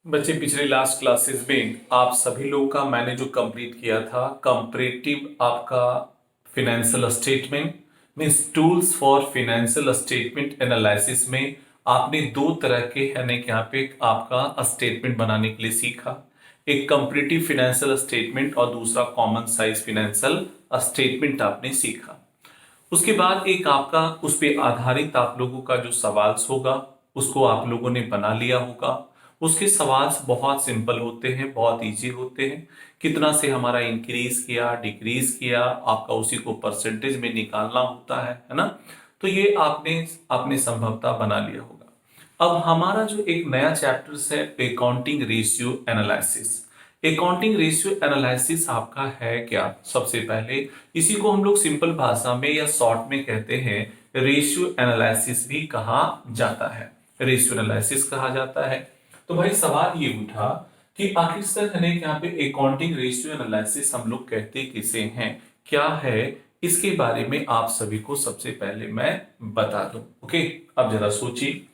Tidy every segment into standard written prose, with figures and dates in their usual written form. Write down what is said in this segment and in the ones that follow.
बच्चे पिछले last classes में आप सभी लोगों का मैंने जो कंप्लीट किया था कंपैरेटिव आपका financial statement means tools for financial statement analysis में आपने दो तरह के यानी कि यहाँ पे आपका स्टेटमेंट बनाने के लिए सीखा। एक कंपैरेटिव फिनेंशियल स्टेटमेंट और दूसरा कॉमन साइज फिनेंशियल स्टेटमेंट आपने सीखा। उसके बाद एक आपका उस पे आधारित आप लोगों का जो सवाल होगा उसको आप लोगों ने बना लिया होगा। उसके सवाल बहुत सिंपल होते हैं, बहुत इजी होते हैं। कितना से हमारा इंक्रीज किया, डिक्रीज किया, आपका उसी को परसेंटेज में निकालना होता है ना। तो ये आपने आपने संभवतः बना लिया होगा। अब हमारा जो एक नया चैप्टर है accounting ratio analysis. Accounting ratio analysis आपका है क्या? सबसे पहले इसी को हम लोग सिंपल भाषा में या शॉर्ट में कहते हैं रेशियो एनालिसिस भी कहा जाता है। रेशियो एनालिसिस कहा जाता है। तो भाई सवाल ये उठा कि आखिर सर यहाँ पे अकाउंटिंग रेशियो एनालिसिस हम लोग कहते किसे हैं, क्या है, इसके बारे में आप सभी को सबसे पहले मैं बता दूं। ओके, अब जरा सोचिए,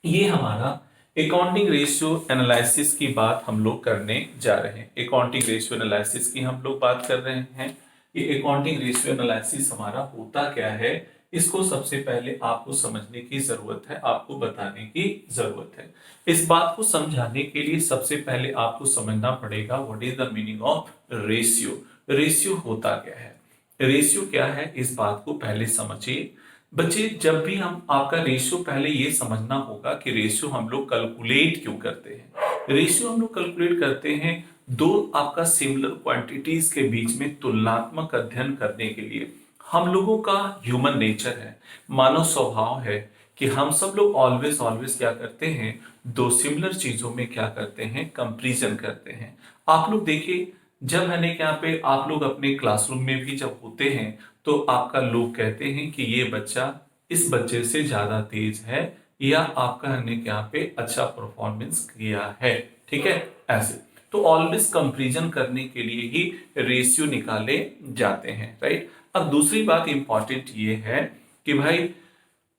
ये हमारा अकाउंटिंग रेशियो एनालिसिस की बात हम लोग करने जा रहे हैं। अकाउंटिंग रेशियो एनालिसिस की हम लोग बात कर रहे हैं। ये अकाउंटिंग रेशियो एनालिसिस हमारा होता क्या है, इसको सबसे पहले आपको समझने की जरूरत है, आपको बताने की जरूरत है। इस बात को समझाने के लिए सबसे पहले आपको समझना पड़ेगा what is the meaning of ratio. Ratio होता क्या है, रेशियो क्या है, इस बात को पहले समझिए। बच्चे जब भी हम आपका रेशियो पहले ये समझना होगा कि रेशियो हम लोग कैलकुलेट क्यों करते हैं। रेशियो हम लोग कैलकुलेट करते हैं दो आपका सिमिलर क्वांटिटीज के बीच में तुलनात्मक अध्ययन करने के लिए। हम लोगों का ह्यूमन नेचर है, मानव स्वभाव है कि हम सब लोग ऑलवेज ऑलवेज क्या करते हैं, दो सिमिलर चीजों में क्या करते हैं, कंपैरिजन करते हैं। आप लोग देखिए, जब है यहाँ पे आप लोग अपने क्लासरूम में भी जब होते हैं तो आपका लोग कहते हैं कि ये बच्चा इस बच्चे से ज्यादा तेज है या आपका यहाँ पे अच्छा परफॉर्मेंस किया है, ठीक है, ऐसे। तो ऑलवेज कंपैरिजन करने के लिए ही रेशियो निकाले जाते हैं, राइट। अब दूसरी बात इंपॉर्टेंट ये है कि भाई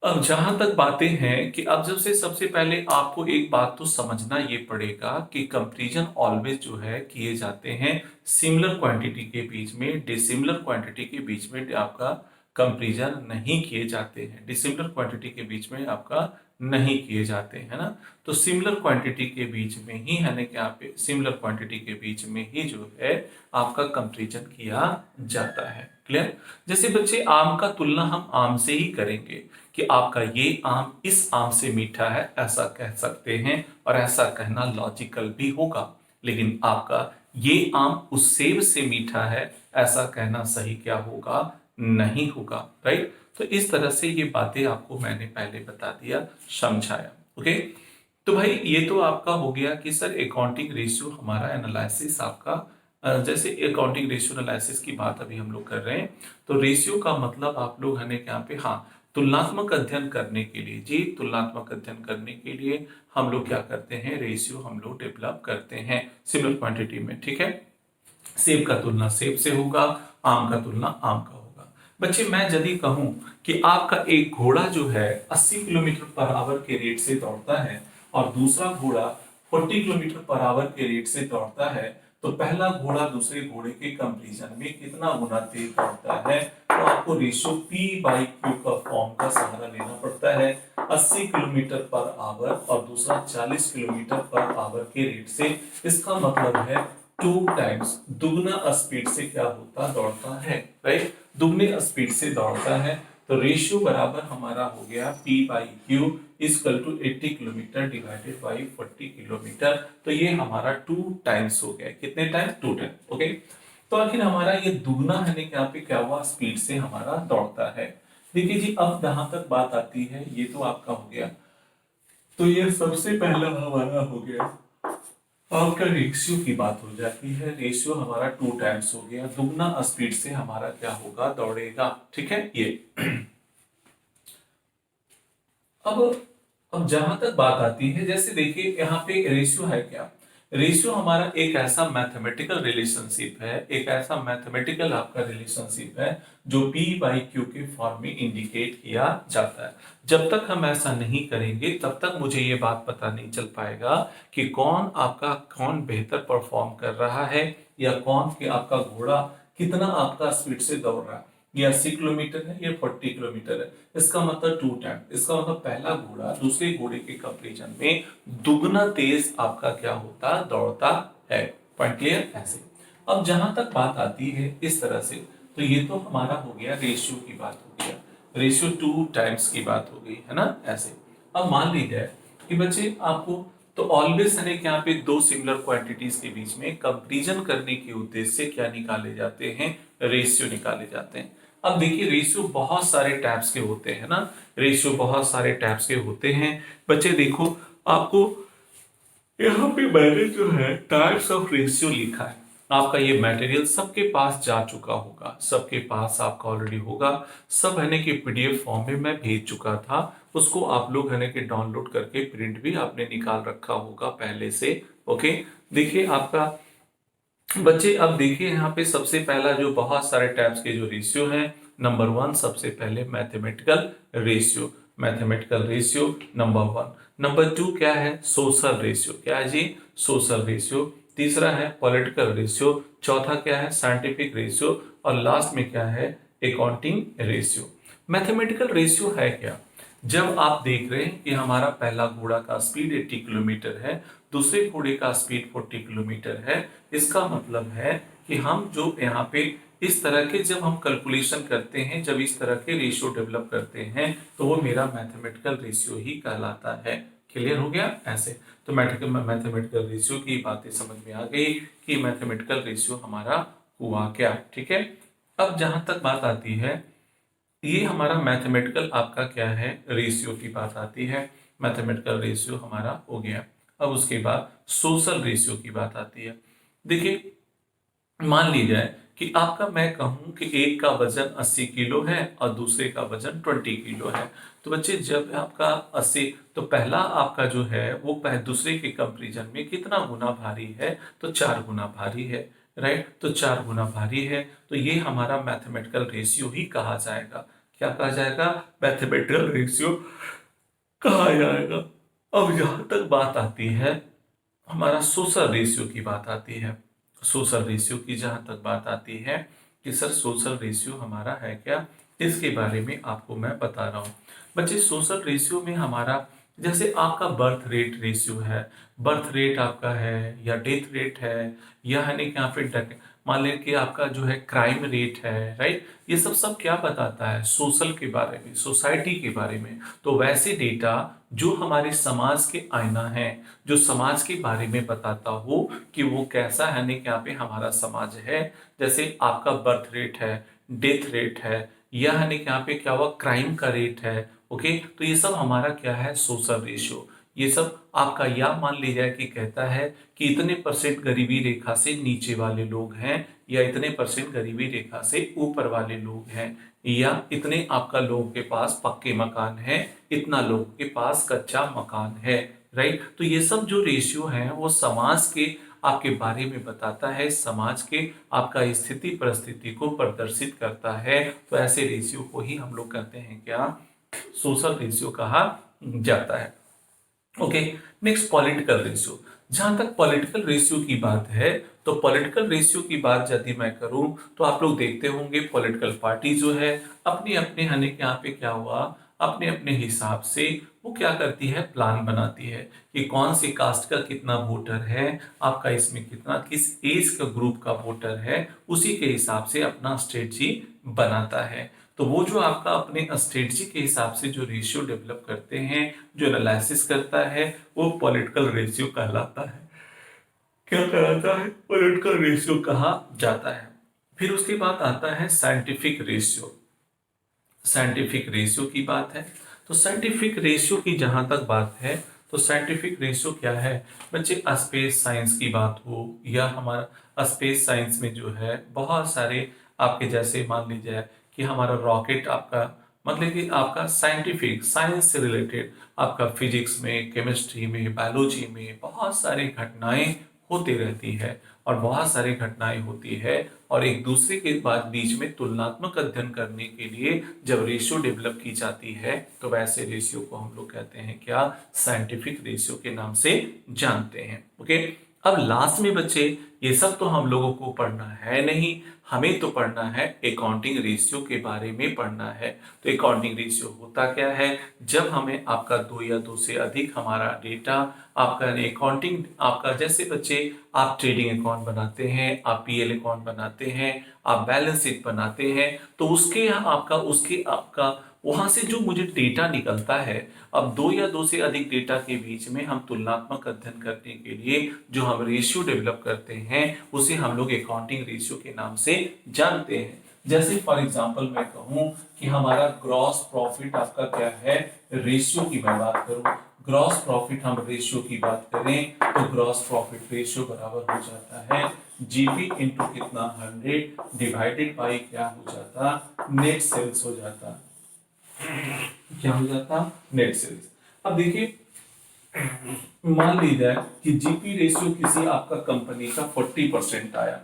अब जहां तक बातें हैं कि अब जब से सबसे पहले आपको एक बात तो समझना ये पड़ेगा कि कंपैरिजन ऑलवेज जो है किए जाते हैं सिमिलर क्वांटिटी के बीच में, डिसिमिलर क्वांटिटी के बीच में आपका कंपैरिजन नहीं किए जाते हैं। डिसिमिलर क्वांटिटी के बीच में आपका नहीं किए जाते हैं ना। तो सिमिलर क्वांटिटी के बीच में ही है ना कि आप सिमिलर क्वांटिटी के बीच में ही जो है आपका कंपैरिजन किया जाता है। क्लियर? जैसे बच्चे आम का तुलना हम आम से ही करेंगे कि आपका ये आम इस आम से मीठा है, ऐसा कह सकते हैं और ऐसा कहना लॉजिकल भी होगा। लेकिन आपका ये आम उस सेब से मीठा है, ऐसा कहना सही क्या होगा, नहीं होगा, राइट। तो इस तरह से ये बातें आपको मैंने पहले बता दिया, समझाया। ओके, तो भाई ये तो आपका हो गया कि सर अकाउंटिंग रेशियो हमारा एनालिसिस आपका जैसे अकाउंटिंग रेशियो एनालिसिस की बात अभी हम लोग कर रहे हैं। तो रेशियो का मतलब आप लोग है यहाँ पे, हाँ, तुलनात्मक अध्ययन करने के लिए, जी तुलनात्मक अध्ययन करने के लिए हम लोग क्या करते हैं, रेशियो हम लोग डेवलप करते हैं सिमिलर क्वांटिटी में, ठीक है। सेब का तुलना सेब से होगा, आम का तुलना आम का होगा। बच्चे मैं यदि कहूं कि आपका एक घोड़ा जो है 80 किलोमीटर पर आवर के रेट से दौड़ता है और दूसरा घोड़ा 40 किलोमीटर पर आवर के रेट से दौड़ता है, तो पहला घोड़ा दूसरे घोड़े के कंपैरिजन में कितना गुना तेज दौड़ता है, तो आपको रेशियो P/Q का फॉर्म का सहारा लेना पड़ता है। 80 किलोमीटर पर आवर और दूसरा 40 किलोमीटर पर आवर के रेट से, इसका मतलब है 2 टाइम्स, दुगना स्पीड से क्या होता, दौड़ता है, राइट। दुगने स्पीड से दौड़ता है। तो रेशियो बराबर हमारा हो गया P/Q equal to 80 kilometre divided by 40 kilometre. तो ये हमारा 2 टाइम्स हो गया। कितने टाइम? 2 टाइम। ओके, तो आखिर हमारा ये दुगना है यहाँ पे क्या हुआ, स्पीड से हमारा दौड़ता है। देखिए जी, अब जहां तक बात आती है, ये तो आपका हो गया, तो ये सबसे पहला हमारा हो गया आपका रेशियो की बात हो जाती है। रेशियो हमारा 2 टाइम्स हो गया, दुगना स्पीड से हमारा क्या होगा, दौड़ेगा, ठीक है ये। अब जहां तक बात आती है, जैसे देखिए यहाँ पे रेशियो है क्या, रेशियो हमारा एक ऐसा मैथमेटिकल रिलेशनशिप है, एक ऐसा मैथमेटिकल आपका रिलेशनशिप है जो P बाई Q के फॉर्म में इंडिकेट किया जाता है। जब तक हम ऐसा नहीं करेंगे तब तक मुझे ये बात पता नहीं चल पाएगा कि कौन बेहतर परफॉर्म कर रहा है, या आपका घोड़ा कितना आपका स्पीड से दौड़ रहा है। ये 80 किलोमीटर है, ये 40 किलोमीटर है, इसका मतलब 2 टाइम, इसका मतलब पहला घोड़ा दूसरे घोड़े के कंपैरिजन में दुगना तेज आपका क्या होता दौड़ता है। Point clear? ऐसे अब जहां तक बात आती है इस तरह से, तो ये तो हमारा हो गया रेशियो की बात हो गया, रेशियो 2 टाइम्स की बात हो गई है ना। ऐसे अब मान लीजिए कि बच्चे आपको तो ऑलवेज है कि यहाँ पे दो सिमिलर क्वांटिटीज के बीच में कंपैरिजन करने के उद्देश्य से क्या निकाले जाते हैं, रेशियो निकाले जाते हैं। अब देखिए रेशियो बहुत सारे टाइप्स के होते हैं ना, रेशियो बहुत सारे टाइप्स के होते हैं। बच्चे देखो आपको यहाँ पे मैंने जो है टाइप्स ऑफ रेशियो लिखा है, आपका ये मटेरियल सबके पास जा चुका होगा, सबके पास आपका ऑलरेडी होगा, सब है कि पीडीएफ फॉर्म में मैं भेज चुका था, उसको आप लोग है कि डाउनलोड करके प्रिंट भी आपने निकाल रखा होगा पहले से। ओके, देखिए आपका बच्चे अब देखिए यहाँ पे सबसे पहला जो बहुत सारे टाइप्स के जो रेशियो हैं, नंबर 1 सबसे पहले mathematical ratio, mathematical ratio number 1। Number 2 क्या है, सोशल रेशियो, क्या है जी, सोशल रेशियो। तीसरा है पॉलिटिकल रेशियो, चौथा क्या है साइंटिफिक रेशियो, और लास्ट में क्या है अकाउंटिंग रेशियो। मैथमेटिकल रेशियो है क्या, जब आप देख रहे हैं कि हमारा पहला घोड़ा का स्पीड 80 किलोमीटर है, दूसरे घोड़े का स्पीड 40 किलोमीटर है, इसका मतलब है कि हम जो यहाँ पे इस तरह के जब हम कैलकुलेशन करते हैं, जब इस तरह के रेशियो डेवलप करते हैं, तो वो मेरा मैथमेटिकल रेशियो ही कहलाता है। क्लियर हो गया? ऐसे तो मैथमेटिकल रेशियो की बातें समझ में आ गई कि मैथमेटिकल रेशियो हमारा हुआ क्या। ठीक है, अब जहां तक बात आती है, ये हमारा मैथमेटिकल आपका क्या है रेशियो की बात आती है, मैथमेटिकल रेशियो हमारा हो गया। अब उसके बाद सोशल रेशियो की बात आती है। देखिए मान ली जाए कि आपका मैं कहूं कि एक का वजन 80 किलो है और दूसरे का वजन 20 किलो है, तो बच्चे जब आपका 80, तो पहला आपका जो है वो दूसरे के कंपैरिजन में कितना गुना भारी है, तो 4 गुना भारी है। राइट, तो 4 गुना भारी है, तो ये हमारा मैथमेटिकल रेशियो ही कहा जाएगा। क्या कहा जाएगा, मैथमेटिकल रेशियो कहा जाएगा। अब जहां तक बात आती है हमारा सोशल रेशियो की बात आती है, सोशल रेशियो की जहां तक बात आती है कि सर सोशल रेशियो हमारा है क्या, इसके बारे में आपको मैं बता रहा हूं। बच्चे सोशल रेशियो में हमारा जैसे आपका बर्थ रेट रेशियो है, बर्थ रेट आपका है या डेथ रेट है, या है नहीं कि यहाँ पे मान लें कि आपका जो है क्राइम रेट है। राइट, ये सब सब क्या बताता है, सोशल के बारे में, सोसाइटी के बारे में। तो वैसे डेटा जो हमारे समाज के आईना है, जो समाज के बारे में बताता हो कि वो कैसा है नहीं, यहाँ पे हमारा समाज है, जैसे आपका बर्थ रेट है, डेथ रेट है, या है नहीं यहाँ पे क्या हुआ क्राइम का रेट है। ओके, तो ये सब हमारा क्या है सोशल रेशियो, ये सब आपका या मान लीजिए कि कहता है कि इतने परसेंट गरीबी रेखा से नीचे वाले लोग हैं, या इतने परसेंट गरीबी रेखा से ऊपर वाले लोग हैं, या इतने आपका लोगों के पास पक्के मकान है, इतना लोगों के पास कच्चा मकान है। राइट, तो ये सब जो रेशियो है वो समाज के आपके बारे में बताता है, समाज के आपका स्थिति परिस्थिति को प्रदर्शित करता है। तो ऐसे रेशियो को ही हम लोग कहते हैं क्या, सोशल रेशियो कहा जाता है। Okay, next political ratio. जहां तक पॉलिटिकल रेशियो की बात है, तो पॉलिटिकल रेशियो की बात यदि मैं करूं तो आप लोग देखते होंगे पॉलिटिकल पार्टी जो है अपने अपने हने के यहाँ पे क्या हुआ, अपने अपने हिसाब से वो क्या करती है, प्लान बनाती है कि कौन सी कास्ट का कितना वोटर है, आपका इसमें कितना किस एज का ग्रुप का वोटर है, उसी के हिसाब से अपना स्ट्रेटजी बनाता है। तो वो जो आपका अपने स्ट्रेटजी के हिसाब से जो रेशियो डेवलप करते हैं, जो एनालिसिस करता है, वो पॉलिटिकल रेशियो कहलाता है। क्या कहलाता है, पॉलिटिकल रेशियो कहा जाता है। फिर उसके बाद आता है साइंटिफिक रेशियो। साइंटिफिक रेशियो की बात है, तो साइंटिफिक रेशियो की जहां तक बात है, तो साइंटिफिक रेशियो क्या है बच्चे, स्पेस साइंस की बात हो, या हमारा स्पेस साइंस में जो है बहुत सारे आपके जैसे मान लीजिए कि हमारा रॉकेट आपका मतलब कि आपका साइंटिफिक साइंस से रिलेटेड आपका फिजिक्स में, केमिस्ट्री में, बायोलॉजी में बहुत सारी घटनाएं होती रहती है और बहुत सारी घटनाएं होती है और एक दूसरे के बाद बीच में तुलनात्मक अध्ययन करने के लिए जब रेशियो डेवलप की जाती है तो वैसे रेशियो को हम लोग कहते हैं क्या, साइंटिफिक रेशियो के नाम से जानते हैं। ओके, अब लास्ट में बच्चे ये सब तो हम लोगों को पढ़ना है नहीं, हमें तो पढ़ना है अकाउंटिंग रेशियो के बारे में पढ़ना है। तो अकाउंटिंग रेशियो होता क्या है, जब हमें आपका दो या दो से अधिक हमारा डेटा आपका अकाउंटिंग आपका, जैसे बच्चे आप ट्रेडिंग अकाउंट बनाते हैं, आप पीएल अकाउंट बनाते हैं, आप बैलेंस शीट बनाते हैं, तो उसके आपका वहां से जो मुझे डेटा निकलता है, अब दो या दो से अधिक डेटा के बीच में हम तुलनात्मक अध्ययन करने के लिए जो हम रेशियो डेवलप करते हैं उसे हम लोग अकाउंटिंग रेशियो के नाम से जानते हैं। जैसे फॉर एग्जांपल मैं कहूं कि हमारा ग्रॉस प्रॉफिट आपका क्या है, रेशियो की मैं बात करूं, ग्रॉस प्रॉफिट हम रेशियो की बात करें तो ग्रॉस प्रॉफिट रेशियो बराबर हो जाता है जीपी इंटू कितना 100 डिवाइडेड बाई क्या हो जाता, नेट सेल्स हो जाता, क्या हो जाता, नेट सेल्स। अब देखिए मान लीजिए कि जीपी रेशियो किसी आपका कंपनी का 40% आया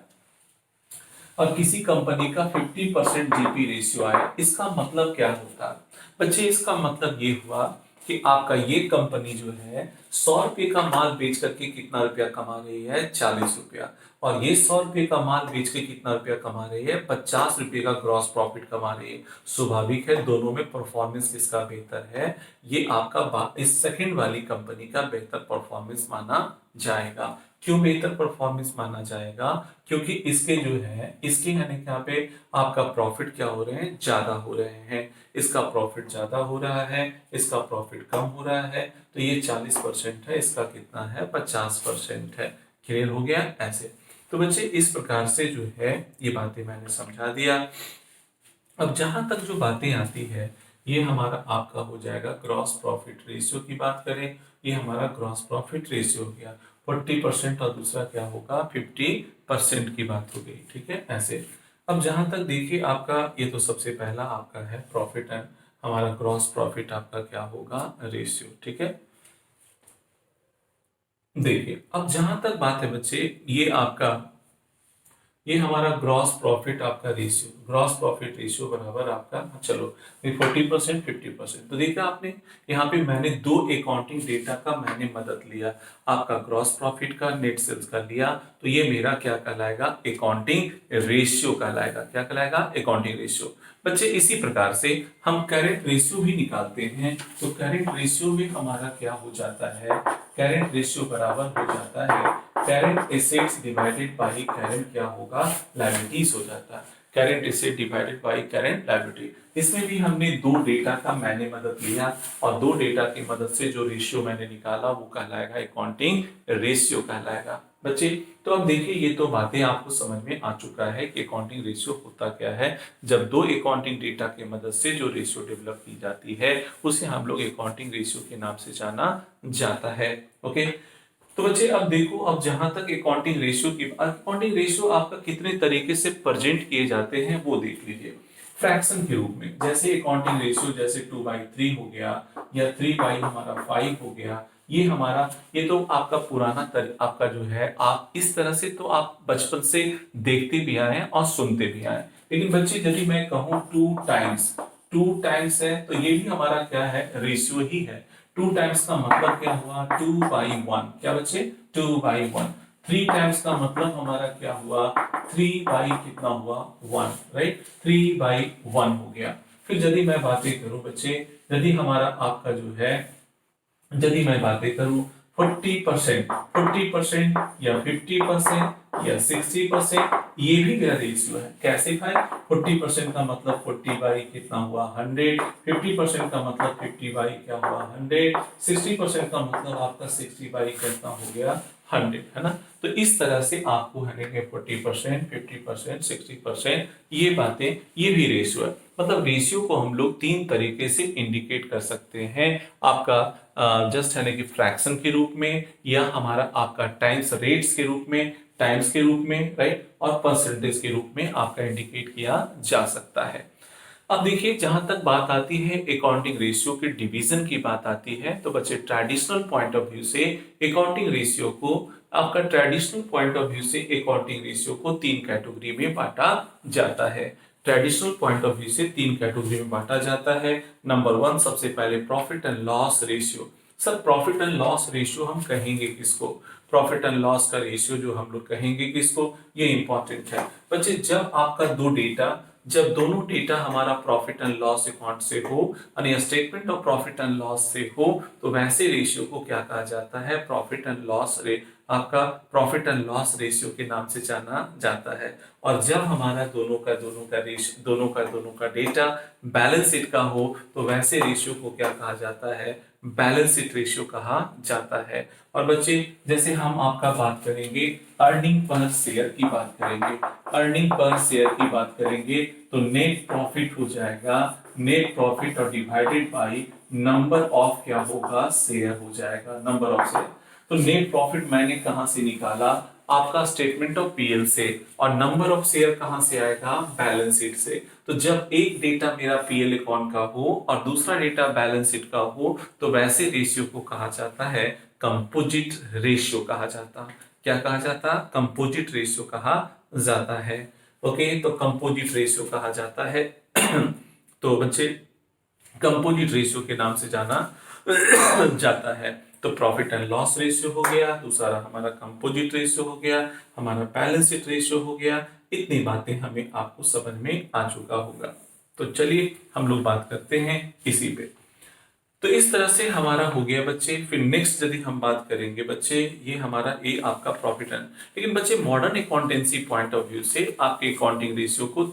और किसी कंपनी का 50% जीपी रेशियो आया, इसका मतलब क्या होता बच्चे, इसका मतलब ये हुआ कि आपका ये कंपनी जो है 100 रुपए का माल बेच करके कितना रुपया कमा रही है, 40 रुपया, और ये 100 रुपए का माल बेच के कितना रुपया कमा रही है, 50 रुपए का ग्रॉस प्रॉफिट कमा रही है। स्वाभाविक है दोनों में परफॉर्मेंस किसका बेहतर है, ये आपका इस सेकंड वाली कंपनी का बेहतर परफॉर्मेंस माना जाएगा। क्यों बेहतर परफॉर्मेंस माना जाएगा, क्योंकि इसके जो है इसके यानी यहाँ पे आपका प्रॉफिट क्या हो रहे हैं, ज्यादा हो रहे हैं, इसका प्रॉफिट ज्यादा हो रहा है, इसका प्रॉफिट कम हो रहा है, तो ये 40% है, इसका कितना है 50% है। क्लियर हो गया ऐसे। तो बच्चे इस प्रकार से जो है ये बातें मैंने समझा दिया। अब जहां तक जो बातें आती है ये हमारा आपका हो जाएगा ग्रॉस प्रॉफिट रेशियो की बात करें, ये हमारा ग्रॉस प्रॉफिट रेशियो हो गया 40% और दूसरा क्या होगा 50% की बात हो गई, ठीक है ऐसे। अब जहां तक देखिए आपका ये तो सबसे पहला आपका है प्रॉफिट एंड हमारा ग्रॉस प्रॉफिट आपका क्या होगा रेशियो, ठीक है। देखिए अब जहां तक बात है बच्चे ये हमारा ग्रॉस प्रॉफिट आपका रेशियो, ग्रॉस प्रॉफिट रेशियो बराबर आपका, चलो 40% 50%। तो देखा आपने यहाँ पे मैंने दो अकाउंटिंग डेटा का मैंने मदद लिया, आपका ग्रॉस प्रॉफिट का, नेट सेल्स का लिया, तो ये मेरा क्या कहलाएगा अकाउंटिंग रेशियो कहलाएगा, क्या कहलाएगा अकाउंटिंग रेशियो। बच्चे इसी प्रकार से हम करंट रेशियो भी निकालते हैं, तो करंट रेशियो में हमारा क्या हो जाता है, करंट रेशियो बराबर हो जाता है current assets divided by current क्या होगा लायबिलिटीज हो जाता है, current asset divided by current liability. इसमें भी हमने दो डेटा का मैंने मदद लिया और दो डेटा की मदद से जो रेशियो मैंने निकाला वो कहलाएगा अकाउंटिंग रेशियो कहलाएगा। बच्चे तो अब देखिए ये तो बातें आपको समझ में आ चुका है कि अकाउंटिंग रेशियो होता क्या है, जब दो अकाउंटिंग डेटा की मदद से जो रेशियो डेवलप की जाती है उसे हम लोग अकाउंटिंग रेशियो के नाम से जाना जाता है। ओके, तो बच्चे अब देखो, अब जहां तक अकाउंटिंग रेशियो आपका कितने तरीके से प्रेजेंट किए जाते हैं वो देख लीजिए। फ्रैक्शन के रूप में, जैसे अकाउंटिंग रेशियो जैसे 2/3 हो गया या 3 हमारा 5 हो गया, ये तो आपका पुराना आपका जो है आप इस तरह से तो आप बचपन से देखते भी आए हैं और सुनते भी आए हैं। लेकिन बच्चे यदि मैं कहूं 2 टाइम्स है तो ये भी हमारा क्या है रेशियो ही है। 2 टाइम्स का मतलब क्या हुआ 2/1, क्या बच्चे 2/1। 3 टाइम्स का मतलब हमारा क्या हुआ 3 कितना हुआ 1, राइट 3/1 हो गया। फिर यदि मैं बातें करूं बच्चे, यदि हमारा आपका जो है यदि मैं बातें करूं 40% या 50% या 60%, ये भी मेरा रेशियो है। कैसे भाई, 40% का मतलब 40 कितना हुआ 100, 50% का मतलब 50 क्या हुआ 100, 60% का मतलब आपका 60 कितना हो गया 100, है ना। तो इस तरह से आपको है 40%, 50%, 60%, ये बातें ये भी रेशियो है। मतलब रेशियो को हम लोग तीन तरीके से इंडिकेट कर सकते हैं, आपका जस्ट है कि फ्रैक्शन के रूप में, या हमारा आपका टाइम्स रेट्स के रूप में, राइट, और परसेंटेज के रूप में आपका इंडिकेट किया जा सकता है। अब देखिए जहां तक बात आती है अकाउंटिंग रेशियो के डिवीजन की बात आती है, तो बच्चे ट्रेडिशनल पॉइंट ऑफ व्यू से अकाउंटिंग रेशियो को आपका ट्रेडिशनल पॉइंट ऑफ व्यू से अकाउंटिंग रेशियो को तीन कैटेगरी में बांटा जाता है। ट्रेडिशनल पॉइंट ऑफ व्यू से तीन कैटेगरी में बांटा जाता है। नंबर वन, सबसे पहले profit and loss ratio. Sir profit and loss ratio हम कहेंगे किसको? प्रॉफिट एंड लॉस का रेशियो जो हम लोग कहेंगे किसको, ये इंपॉर्टेंट है बच्चे। जब दोनों डेटा हमारा प्रॉफिट एंड लॉस अकाउंट से हो यानी statement of profit and loss से हो, तो वैसे रेशियो को क्या कहा जाता है? प्रॉफिट एंड लॉस आपका प्रॉफिट एंड लॉस रेशियो के नाम से जाना जाता है। और जब हमारा दोनों का डेटा बैलेंस शीट का हो, तो वैसे रेशियो को क्या कहा जाता है? बैलेंस शीट रेशियो कहा जाता है। और बच्चे जैसे हम आपका बात करेंगे अर्निंग पर शेयर की बात करेंगे, अर्निंग पर शेयर की बात करेंगे तो नेट प्रॉफिट हो जाएगा, नेट प्रॉफिट और डिवाइडेड बाय नंबर ऑफ क्या होगा? शेयर हो जाएगा, नंबर ऑफ शेयर। तो नेट प्रॉफिट मैंने कहां से निकाला? आपका स्टेटमेंट ऑफ पीएल से। और नंबर ऑफ शेयर कहां से आएगा? बैलेंस शीट से। तो जब एक डेटा मेरा पीएल अकाउंट का हो और दूसरा डेटा बैलेंस शीट का हो, तो वैसे रेशियो को कहा जाता है कंपोजिट रेशियो कहा जाता। क्या कहा जाता? कंपोजिट रेशियो कहा जाता है। ओके, तो कंपोजिट रेशियो कहा जाता है। तो बच्चे कंपोजिट रेशियो के नाम से जाना जाता है। तो प्रॉफिट एंड लॉस रेशियो हो गया, दूसरा हमारा कंपोजिट रेशियो हो गया, हमारा बैलेंस शीट रेशियो हो गया। इतनी बातें हमें आपको समझ में आ चुका होगा। तो चलिए हम लोग बात करते हैं इसी पे। तो इस तरह से हमारा हो गया बच्चे। फिर नेक्स्ट यदि हम बात करेंगे बच्चे, ये हमारा ए आपका प्रॉफिट एंड, लेकिन बच्चे modern accountancy point of view से आपके अकाउंटिंग रेशियो को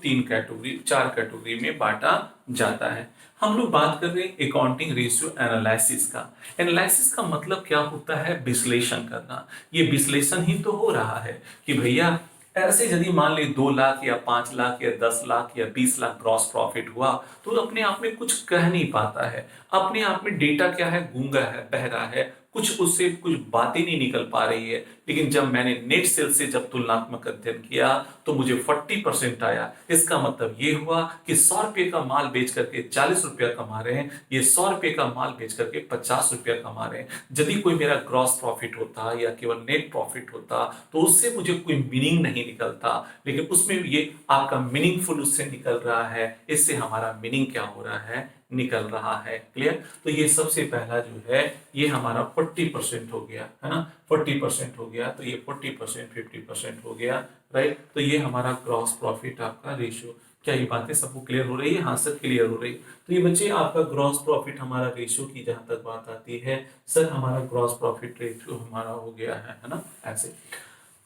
चार कैटेगरी में बांटा जाता है। हम लोग बात कर रहे हैं अकाउंटिंग रेशियो एनालिसिस का। एनालिसिस का मतलब क्या होता है? विश्लेषण करना। ये विश्लेषण ही तो हो रहा है कि भैया ऐसे यदि मान ले 2 लाख या 5 लाख या 10 लाख या 20 लाख ग्रॉस प्रॉफिट हुआ, तो अपने आप में कुछ कह नहीं पाता है, अपने आप में डेटा क्या है? गूंगा है, बहरा है, कुछ उससे कुछ बातें नहीं निकल पा रही है। लेकिन जब मैंने नेट सेल से जब तुलनात्मक अध्ययन किया तो मुझे 40% आया। इसका मतलब ये हुआ कि 100 रुपए का माल बेच करके 40 रुपया कमा रहे हैं, ये 100 रुपए का माल बेच करके 50 रुपया कमा रहे हैं। यदि कोई मेरा ग्रॉस प्रॉफिट होता या केवल नेट प्रॉफिट होता तो उससे मुझे कोई मीनिंग नहीं निकलता, लेकिन उसमें ये आपका मीनिंगफुल उससे निकल रहा है। इससे हमारा मीनिंग क्या हो रहा है? निकल रहा है। क्लियर? तो ये सबसे पहला जो है ये हमारा 40% हो गया, है ना? 40% हो गया, तो ये 40% 50% हो गया, राइट? तो ये हमारा ग्रॉस प्रॉफिट आपका रेशियो। क्या ये बातें सबको क्लियर हो रही है? हाँ सर क्लियर हो रही है। तो ये बच्चे आपका ग्रॉस प्रॉफिट हमारा रेशियो की जहां तक बात आती है, सर हमारा ग्रॉस प्रॉफिट रेशियो हमारा हो गया है ना? ऐसे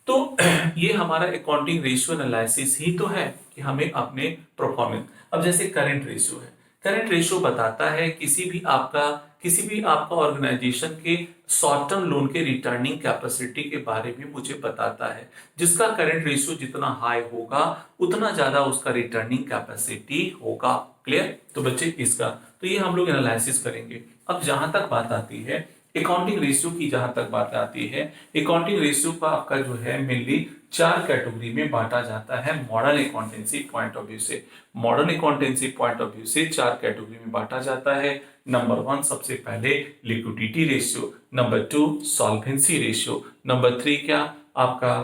तो ये हमारा अकाउंटिंग रेशियो एनालिसिस ही तो है कि हमें अपने परफॉर्मेंस। अब जैसे करंट रेशियो है, करंट रेशियो बताता है किसी भी आपका ऑर्गेनाइजेशन के शॉर्ट टर्म लोन के रिटर्निंग कैपेसिटी के बारे में मुझे बताता है। जिसका करंट रेशियो जितना हाई होगा उतना ज्यादा उसका रिटर्निंग कैपेसिटी होगा। क्लियर? तो बच्चे इसका तो ये हम लोग एनालिसिस करेंगे। अब जहां तक बात आती है अकाउंटिंग रेशियो की, जहां तक बात आती है अकाउंटिंग रेशियो का आपका जो है मेनली 4 कैटेगरी में बांटा जाता है modern accountancy point of view से। Modern accountancy point of view से 4 कैटेगरी में बांटा जाता है। नंबर 1 सबसे पहले liquidity ratio, number 2 solvency ratio, number 3 क्या आपका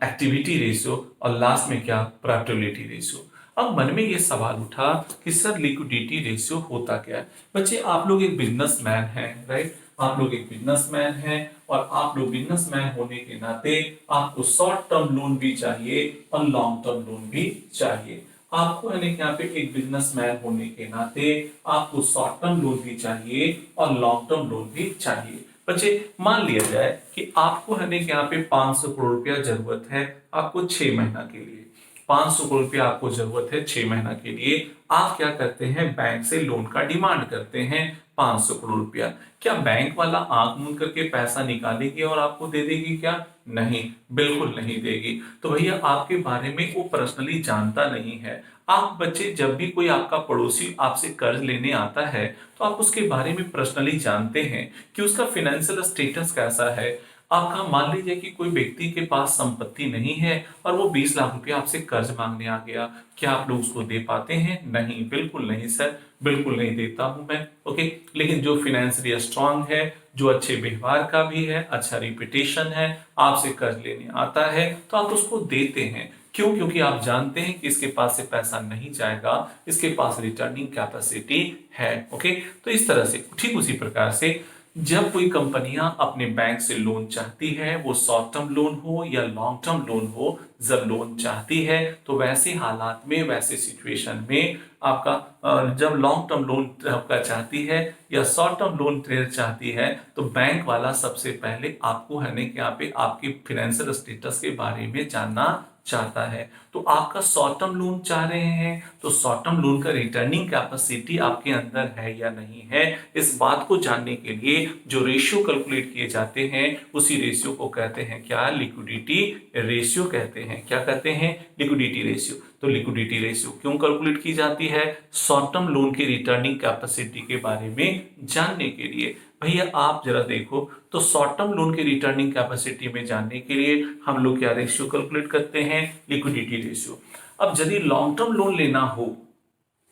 एक्टिविटी रेशियो, और लास्ट में क्या? Profitability ratio. अब मन में ये सवाल उठा कि सर लिक्विडिटी रेशियो होता क्या है? बच्चे आप लोग एक बिजनेसमैन हैं, राइट? आप लोग एक बिजनेसमैन हैं और आप लोग बिजनेसमैन होने के नाते आपको शॉर्ट टर्म लोन भी चाहिए और लॉन्ग टर्म लोन भी चाहिए। आपको यानी कि यहाँ पे एक बिजनेसमैन होने के नाते आपको शॉर्ट टर्म लोन भी चाहिए और लॉन्ग टर्म लोन भी चाहिए। बच्चे मान लिया जाए कि आपको है कि यहाँ पे 500 करोड़ रुपया जरूरत है आपको 6 महीना के लिए। 500 करोड़ रुपया आपको जरूरत है 6 महीना के लिए। आप क्या करते हैं? बैंक से लोन का डिमांड करते हैं 500 करोड़ रुपया। क्या बैंक वाला आंख मूंद करके पैसा निकालेगी और आपको दे देगी क्या? नहीं, बिल्कुल नहीं देगी। तो भैया आपके बारे में वो पर्सनली जानता नहीं है। आप बच्चे जब भी कोई आपका पड़ोसी आपसे कर्ज लेने आता है तो आप उसके बारे में पर्सनली जानते हैं कि उसका फाइनेंशियल स्टेटस कैसा है। आपका मान लीजिए कि कोई व्यक्ति के पास संपत्ति नहीं है और वो 20 लाख रुपया आपसे कर्ज मांगने आ गया, क्या आप लोग उसको दे पाते हैं? नहीं, बिल्कुल नहीं सर, बिल्कुल नहीं देता हूं मैं। ओके, लेकिन जो फाइनेंशियली स्ट्रांग है, जो अच्छे व्यवहार का भी है, अच्छा रिपुटेशन है, आपसे कर्ज लेने आता है, तो आप उसको देते हैं। क्यों? क्योंकि आप जानते हैं कि इसके पास से पैसा नहीं जाएगा, इसके पास रिटर्निंग कैपेसिटी है। ओके, तो इस तरह से ठीक उसी प्रकार से जब कोई कंपनियां अपने बैंक से लोन चाहती है, वो शॉर्ट टर्म लोन हो या लॉन्ग टर्म लोन हो, जब लोन चाहती है तो वैसे हालात में, वैसे सिचुएशन में आपका जब लॉन्ग टर्म लोन आपका चाहती है या शॉर्ट टर्म लोन चाहती है, तो बैंक वाला सबसे पहले आपको है कि यहाँ पे आपकी फाइनेंशियल स्टेटस के बारे में जानना चाहता है। तो आपका शॉर्ट टर्म लोन चाह रहे हैं, तो शॉर्ट टर्म लोन का रिटर्निंग कैपेसिटी आपके अंदर है या नहीं है, इस बात को जानने के लिए जो रेशियो कैलकुलेट किए जाते हैं, उसी रेशियो को कहते हैं क्या? लिक्विडिटी रेशियो कहते हैं। क्या कहते हैं? Liquidity ratio. तो लिक्विडिटी रेशियो क्यों कैलकुलेट की जाती है? शॉर्ट टर्म लोन की रिटर्निंग कैपेसिटी के बारे में जानने के लिए। भैया आप जरा देखो, तो शॉर्ट टर्म लोन की रिटर्निंग कैपेसिटी में जानने के लिए हम लोग क्या रेशियो कैलकुलेट करते हैं? Liquidity ratio. अब यदि लॉन्ग टर्म लोन लेना हो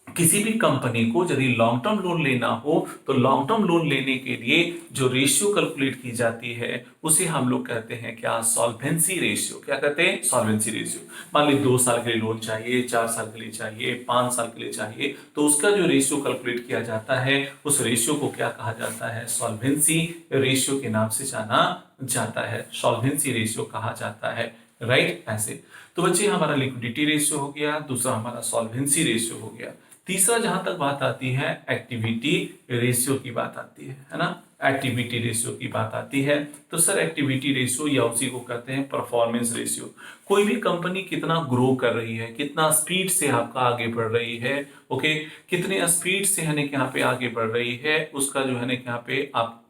किसी भी कंपनी को, यदि लॉन्ग टर्म लोन लेना हो, तो लॉन्ग टर्म लोन लेने के लिए जो रेशियो कैलकुलेट की जाती है, उसे हम लोग कहते हैं क्या? Solvency ratio. क्या कहते हैं? Solvency ratio. मान लीजिए 2 साल के लिए लोन चाहिए, 4 साल के लिए चाहिए, 5 साल के लिए चाहिए, तो उसका जो रेशियो कैलकुलेट किया जाता है, उस रेशियो को क्या कहा जाता है? सॉल्वेंसी रेशियो के नाम से जाना जाता है। सॉल्वेंसी रेशियो कहा जाता है, राइट? ऐसे तो बच्चे हमारा लिक्विडिटी रेशियो हो गया, दूसरा हमारा सॉल्वेंसी रेशियो हो गया। तीसरा जहां तक बात आती है, एक्टिविटी रेशियो की बात आती है ना? एक्टिविटी रेशियो की बात आती है, तो सर एक्टिविटी रेशियो या उसी को कहते हैं परफॉर्मेंस रेशियो। कोई भी कंपनी कितना ग्रो कर रही है, कितना स्पीड से आपका आगे बढ़ रही है, ओके, कितने स्पीड से है यहाँ पे आगे बढ़ रही है, उसका जो है यहाँ पे आप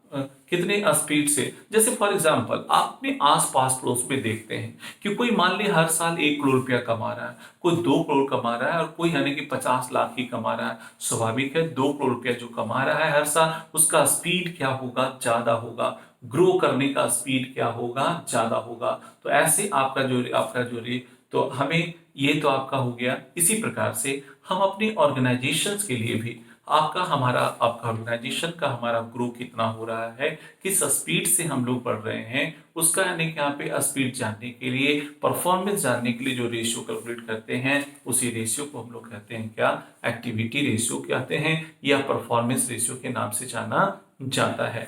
कितने स्पीड से, जैसे फॉर एग्जांपल आप अपने आस पास पड़ोस में देखते हैं कि कोई मान ली हर साल 1 करोड़ रुपया कमा रहा है, कोई 2 करोड़ कमा रहा है और कोई यानी कि 50 लाख ही कमा रहा है। स्वाभाविक है 2 करोड़ रुपया जो कमा रहा है हर साल, उसका स्पीड क्या होगा? ज्यादा होगा। ग्रो करने का स्पीड क्या होगा? ज्यादा होगा। तो ऐसे आपका जो तो हमें ये तो आपका हो गया। इसी प्रकार से हम अपने ऑर्गेनाइजेशंस के लिए भी आपका ऑर्गेनाइजेशन का हमारा ग्रो कितना हो रहा है, किस स्पीड से हम लोग बढ़ रहे हैं, उसका यानी कि यहाँ पे स्पीड जानने के लिए, परफॉर्मेंस जानने के लिए जो रेशियो कैलकुलेट करते हैं, उसी रेशियो को हम लोग कहते हैं क्या? एक्टिविटी रेशियो कहते हैं या परफॉर्मेंस रेशियो के नाम से जाना जाता है।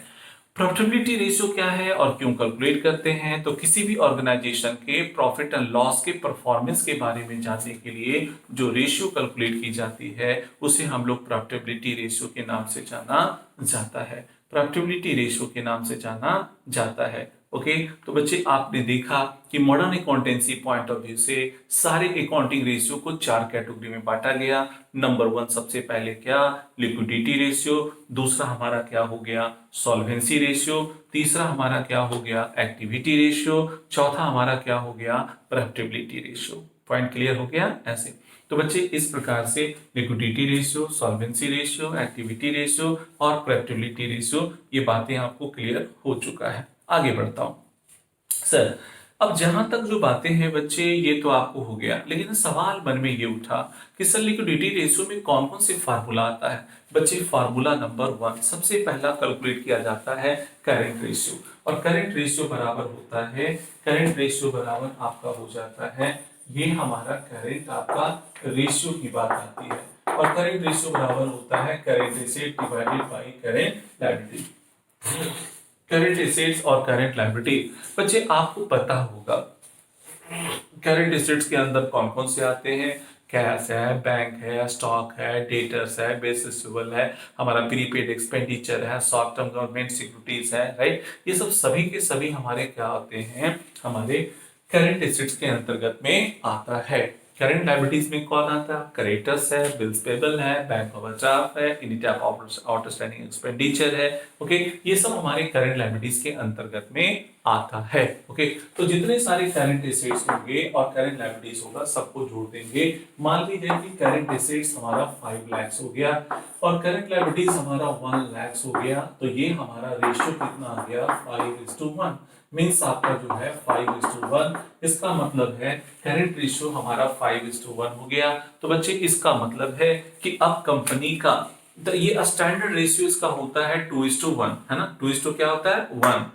प्रॉफिटेबिलिटी रेशियो क्या है और क्यों कैलकुलेट करते हैं? तो किसी भी ऑर्गेनाइजेशन के प्रॉफिट एंड लॉस के परफॉर्मेंस के बारे में जानने के लिए जो रेशियो कैलकुलेट की जाती है, उसे हम लोग प्रॉफिटेबिलिटी रेशियो के नाम से जाना जाता है। प्रॉफिटेबिलिटी रेशियो के नाम से जाना जाता है। ओके, तो बच्चे आपने देखा कि modern accountancy point of view से सारे अकाउंटिंग रेशियो को 4 कैटेगरी में बांटा गया। नंबर 1 सबसे पहले क्या? Liquidity ratio. दूसरा हमारा क्या हो गया? Solvency ratio. तीसरा हमारा क्या हो गया? Activity ratio. चौथा हमारा क्या हो गया? Profitability ratio. पॉइंट क्लियर हो गया? ऐसे तो बच्चे इस प्रकार से liquidity ratio, solvency ratio, activity ratio और प्रॉफिटेबिलिटी रेशियो, ये बातें आपको क्लियर हो चुका है। आगे बढ़ता हूं सर। अब जहां तक जो बातें हैं बच्चे, ये तो आपको हो गया, लेकिन सवाल मन में ये उठा कि सर लिक्विडिटी रेशियो में कौन कौन से फार्मूला आता है? बच्चे फार्मूला नंबर 1 सबसे पहला कैलकुलेट किया जाता है करेंट रेशियो, और करेंट रेशियो बराबर होता है, करेंट रेशियो बराबर आपका हो जाता है, ये हमारा करेंट आपका रेशियो की बात आती है, और करेंट रेशियो बराबर होता है current asset divided by current liability. Current assets और करेंट लायबिलिटी, बच्चे आपको पता होगा करेंट एसेट्स के अंदर कौन कौन से आते हैं? कैश है, बैंक है, स्टॉक है, डेटर्स है, बेस रिसीवेबल है, हमारा प्रीपेड एक्सपेंडिचर है, शॉर्ट टर्म गवर्नमेंट सिक्योरिटीज है, राइट? ये सब सभी के सभी हमारे क्या होते हैं? हमारे करेंट एसेट्स के अंतर्गत में आता है। करंट लायबिलिटीज में कौन आता है? क्रेडिटर्स है, बिल्स पेबल है, बैंक ओवरड्राफ्ट है, इनिटी ऑफ आउटस्टैंडिंग एक्सपेंडिचर है। ओके, ये सब हमारे करंट लायबिलिटीज के अंतर्गत में आता है। ओके, तो जितने सारे करंट एसेट्स होंगे और करंट लायबिलिटीज होगा सबको जोड़ देंगे। मान लीजिए कि करंट एसेट्स हमारा 5 लाख हो गया और करंट लायबिलिटीज हमारा 1 लाख हो गया, तो ये हमारा रेशियो कितना आ गया? 5:1 मीन्स आपका जो है 5:1। इसका मतलब है करंट रेशियो हमारा 5:1 हो गया। तो बच्चे इसका मतलब है कि अब कंपनी का ये स्टैंडर्ड रेशियो इसका होता है 2:1, है ना? 2: क्या होता है? 1।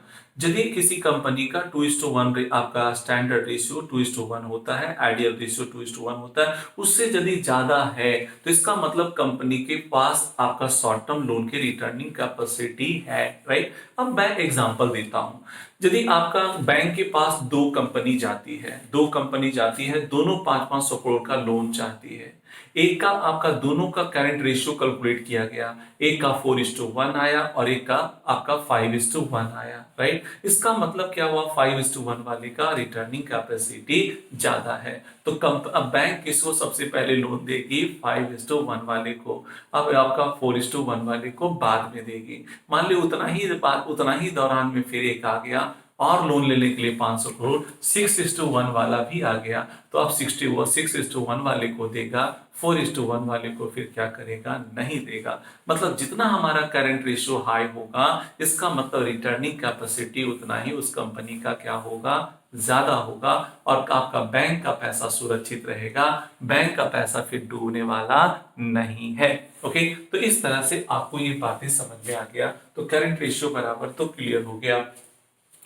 यदि किसी कंपनी का 2:1 आपका स्टैंडर्ड रेशियो 2:1 होता है, आइडियल रेशियो 2:1 होता है, उससे यदि ज्यादा है तो इसका मतलब कंपनी के पास आपका शॉर्ट टर्म लोन की रिटर्निंग कैपेसिटी है, राइट? अब मैं एग्जांपल देता हूं। यदि आपका बैंक के पास दो कंपनी जाती है, दोनों 500-500 करोड़ का लोन चाहती है। एक का आपका दोनों का करंट रेशियो कैलकुलेट किया गया, एक का 4:1 आया और एक का आपका 5:1 आया, राइट? इसका मतलब क्या हुआ? 5:1 वाले का रिटर्निंग कैपेसिटी ज्यादा है, तो अब बैंक किसको सबसे पहले लोन देगी? 5:1 वाले को। अब आपका 4:1 वाले को बाद में देगी। मान ली उतना ही दौरान में फिर एक आ गया और लोन लेने के लिए 500 करोड़, 6:1 वाला भी आ गया, तो अब 6:1 वाले को देगा, 4:1 वाले को फिर क्या करेगा? नहीं देगा। मतलब जितना हमारा करंट रेशियो हाई होगा, इसका मतलब रिटर्निंग कैपेसिटी उतना ही उस कंपनी का क्या होगा? ज्यादा होगा, और आपका बैंक का पैसा सुरक्षित रहेगा, बैंक का पैसा फिर डूबने वाला नहीं है। ओके, तो इस तरह से आपको ये बातें समझ में आ गया। तो करंट रेशियो बराबर तो क्लियर हो गया।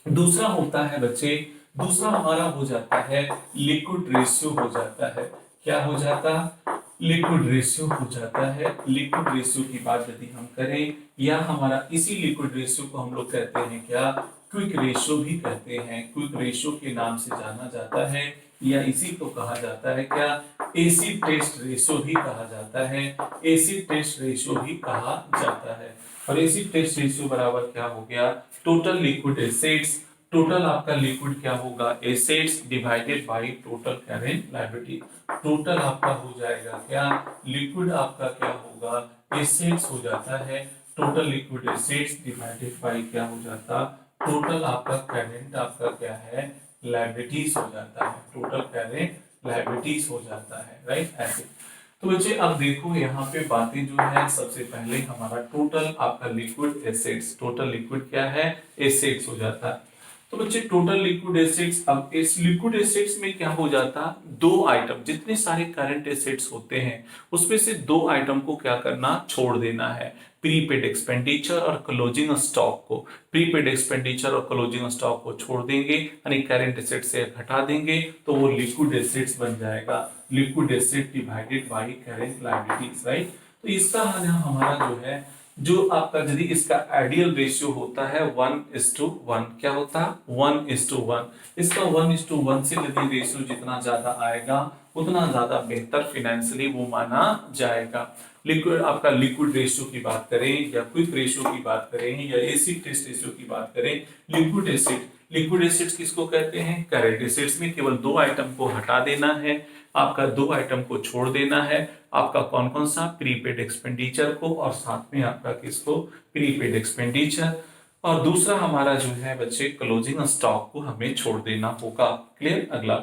दूसरा होता है बच्चे, दूसरा हमारा हो जाता है लिक्विड रेशियो हो जाता है। क्या हो जाता? लिक्विड रेशियो हो जाता है। लिक्विड रेशियो की बात यदि हम करें, या हमारा इसी लिक्विड रेशियो को हम लोग कहते हैं क्या? क्विक रेशियो भी कहते हैं। क्विक रेशियो के नाम से जाना जाता है, या इसी को कहा जाता है क्या? एसिड टेस्ट रेशियो भी कहा जाता है। एसिड टेस्ट रेशियो भी कहा जाता है। और एसिड टेस्ट रेशियो बराबर क्या हो गया? Total liquid assets. टोटल आपका लिक्विड क्या होगा? Assets divided by total current liability. Total आपका हो जाएगा क्या? लिक्विड आपका क्या होगा? एसेट्स हो जाता है। Total liquid assets divided by क्या हो जाता? टोटल आपका करंट आपका क्या है? लायबिलिटीज हो जाता है। टोटल करंट लायबिलिटीज हो जाता है, राइट? ऐसे। तो बच्चे अब देखो यहाँ पे बातें जो है, सबसे पहले हमारा टोटल आपका लिक्विड एसेट्स, टोटल लिक्विड क्या है? एसेट्स हो जाता है। तो बच्चे टोटल लिक्विड एसेट्स, अब इस लिक्विड एसेट्स में क्या हो जाता? दो आइटम, जितने सारे करंट एसेट्स होते हैं उसमें से दो आइटम को क्या करना? छोड़ देना है। प्रीपेड एक्सपेंडिचर और क्लोजिंग स्टॉक को। प्रीपेड एक्सपेंडिचर और क्लोजिंग स्टॉक को छोड़ देंगे, यानी करंट एसेट से हटा देंगे, तो वो लिक्विड एसेट्स बन जाएगा। Liquid asset divided by current liabilities, right? तो इसका हमारा जो है, जो आपका यदि इसका आइडियल रेशियो होता है 1:1, क्या होता है? 1:1। इसका 1:1 से यदि रेशियो जितना ज्यादा आएगा उतना ज्यादा बेहतर फिनेंशियली वो माना जाएगा। लिक्विड आपका लिक्विड रेशियो की बात करें, या क्विक रेशियो की बात करें, या एसिड टेस्ट रेशियो की बात करें, लिक्विड एसिड, लिक्विड एसिड्स किसको कहते हैं? करंट एसिड्स में केवल दो आइटम को हटा देना है, आपका दो आइटम को छोड़ देना है। आपका कौन कौन सा? प्रीपेड एक्सपेंडिचर को, और साथ में आपका किसको? Prepaid expenditure. और दूसरा हमारा जो है बच्चे, क्लोजिंग स्टॉक को हमें छोड़ देना होगा। क्लियर? अगला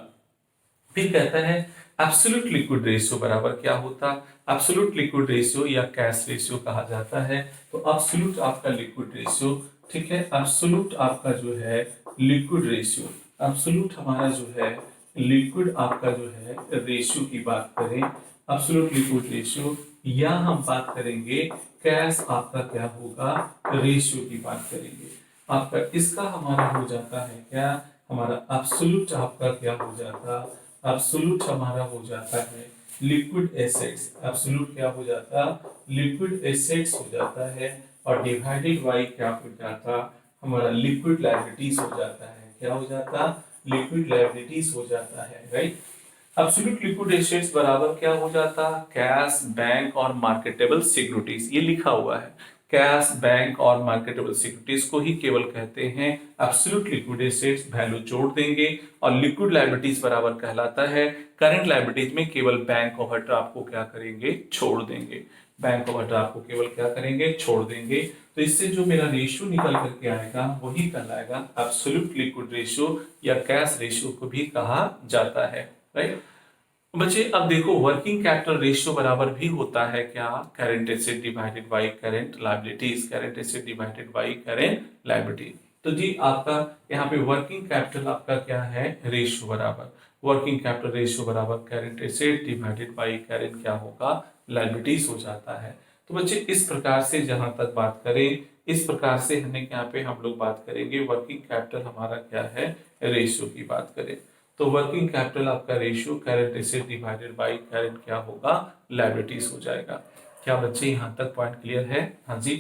फिर कहता है एब्सोल्यूट लिक्विड रेशियो बराबर क्या होता? एब्सोल्यूट लिक्विड रेशियो या कैश रेशियो कहा जाता है। तो एब्सोल्यूट आपका लिक्विड रेशियो, ठीक है, एब्सोल्यूट आपका जो है लिक्विड रेशियो, एब्सोल्यूट हमारा जो है लिक्विड आपका जो है रेशियो की बात करें, एब्सोल्यूट लिक्विड रेशियो, या हम बात करेंगे कैश आपका क्या होगा? रेशियो की बात करेंगे। आपका इसका हमारा हो जाता है क्या? हमारा एब्सोल्यूट आपका क्या हो जाता? एब्सोल्यूट हमारा हो जाता है लिक्विड एसेट्स। एब्सोल्यूट क्या हो जाता? लिक्विड एसेट्स हो जाता है, और डिवाइडेड बाय क्या हो जाता? हमारा लिक्विड लायबिलिटीज हो जाता है। क्या हो जाता? लिक्विड लायबिलिटीज हो जाता है, राइट? एब्सोल्यूट लिक्विड एसेट्स बराबर क्या हो जाता? कैश, बैंक और मार्केटेबल सिक्योरिटीज। ये लिखा हुआ है, कैश, बैंक और मार्केटेबल सिक्योरिटीज को ही केवल कहते हैं एब्सोल्यूट लिक्विड एसेट्स, वैल्यू जोड़ देंगे। और लिक्विड लायबिलिटीज बराबर कहलाता है करंट लायबिलिटीज में केवल बैंक ओवरड्राफ्ट को क्या करेंगे, छोड़ देंगे। बैंक ओवरड्राफ्ट को केवल क्या करेंगे, छोड़ देंगे। तो इससे जो मेरा रेशियो निकल करके आएगा वही कहलाएगा एब्सोल्यूट लिक्विड रेशियो या कैश रेशियो को भी कहा जाता है, राइट। बच्चे अब देखो वर्किंग कैपिटल रेशियो बराबर भी होता है क्या, current asset divided by current liabilities, current asset divided by current liability. तो जी आपका यहाँ पे वर्किंग कैपिटल आपका क्या है, रेशियो बराबर, वर्किंग कैपिटल रेशियो बराबर current asset divided by current क्या होगा, लायबिलिटीज हो जाता है। तो बच्चे इस प्रकार से जहां तक बात करें, इस प्रकार से हमने यहाँ पे हम लोग बात करेंगे वर्किंग कैपिटल हमारा क्या है, रेशियो की बात करें तो वर्किंग कैपिटल आपका ratio current asset divided by current क्या होगा, लायबिलिटीज हो जाएगा। क्या बच्चे यहाँ तक पॉइंट क्लियर है? हाँ जी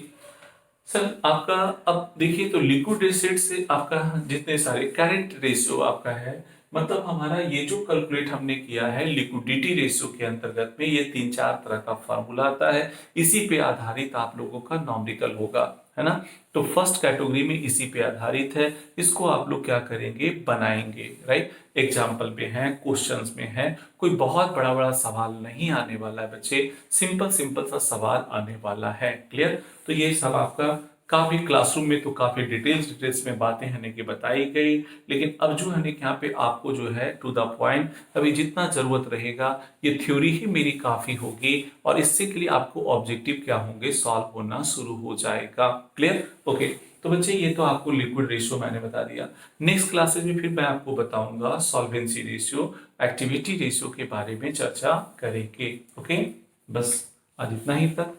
सर। आपका अब देखिए तो लिक्विड एसेट से आपका जितने सारे करंट रेशियो आपका है, मतलब हमारा ये जो कैलकुलेट हमने किया है लिक्विडिटी रेशियो के अंतर्गत में ये 3-4 तरह का फार्मूला आता है, इसी पे आधारित आप लोगों का नॉमिकल होगा, है ना। तो फर्स्ट कैटेगरी में इसी पे आधारित है, इसको आप लोग क्या करेंगे, बनाएंगे, राइट। एग्जाम्पल में है, क्वेश्चंस में है, कोई बहुत बड़ा बड़ा सवाल नहीं आने वाला है बच्चे, सिंपल सिंपल सा सवाल आने वाला है, क्लियर। तो ये सब आपका काफी क्लासरूम में तो काफी डिटेल्स में बातें है कि बताई गई, लेकिन अब जो है यहाँ पे आपको जो है टू द पॉइंट अभी जितना जरूरत रहेगा, ये थ्योरी ही मेरी काफी होगी और इससे के लिए आपको ऑब्जेक्टिव क्या होंगे, सॉल्व होना शुरू हो जाएगा, क्लियर। ओके तो बच्चे ये तो आपको लिक्विड रेशियो मैंने बता दिया। नेक्स्ट क्लासेज में फिर मैं आपको बताऊंगा सॉल्वेंसी रेशियो, एक्टिविटी रेशियो के बारे में चर्चा करेंगे। ओके बस आज इतना ही तक।